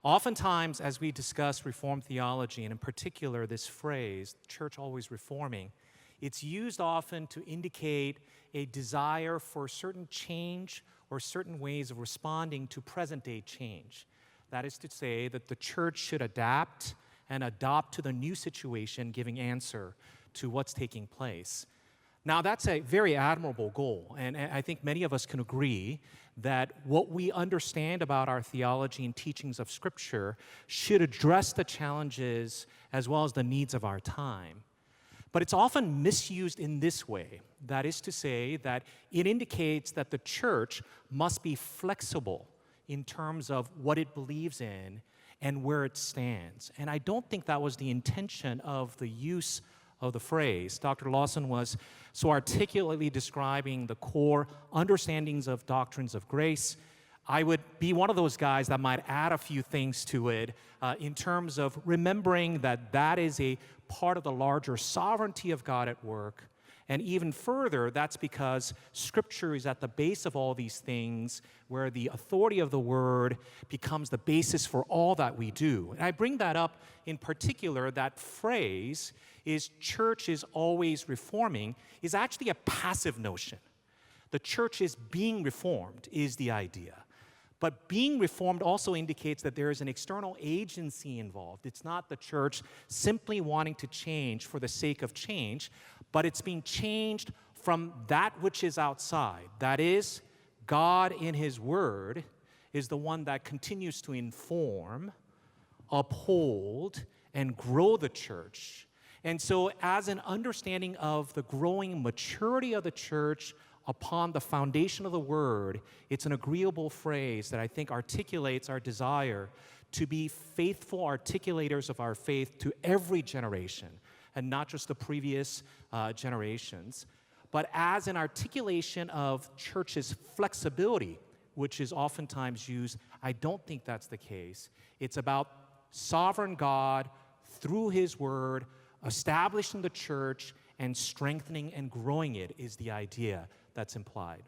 Oftentimes, as we discuss Reformed theology, and in particular this phrase, church always reforming, it's used often to indicate a desire for certain change or certain ways of responding to present-day change. That is to say that the church should adapt and adopt to the new situation, giving answer to what's taking place. Now, that's a very admirable goal, and I think many of us can agree that what we understand about our theology and teachings of Scripture should address the challenges as well as the needs of our time. But it's often misused in this way. That is to say that it indicates that the church must be flexible in terms of what it believes in and where it stands. And I don't think that was the intention of the use of the phrase. Dr. Lawson was so articulately describing the core understandings of doctrines of grace. I would be one of those guys that might add a few things to it in terms of remembering that that is a part of the larger sovereignty of God at work. And even further, that's because Scripture is at the base of all these things, where the authority of the Word becomes the basis for all that we do. And I bring that up in particular, that phrase is church is always reforming is actually a passive notion. The church is being reformed is the idea. But being reformed also indicates that there is an external agency involved. It's not the church simply wanting to change for the sake of change, but it's being changed from that which is outside. That is, God in His Word is the one that continues to inform, uphold, and grow the church. And so as an understanding of the growing maturity of the church upon the foundation of the Word, it's an agreeable phrase that I think articulates our desire to be faithful articulators of our faith to every generation, and not just the previous generations, but as an articulation of church's flexibility, which is oftentimes used. I don't think that's the case. It's about sovereign God through His Word, establishing the church and strengthening and growing it is the idea that's implied.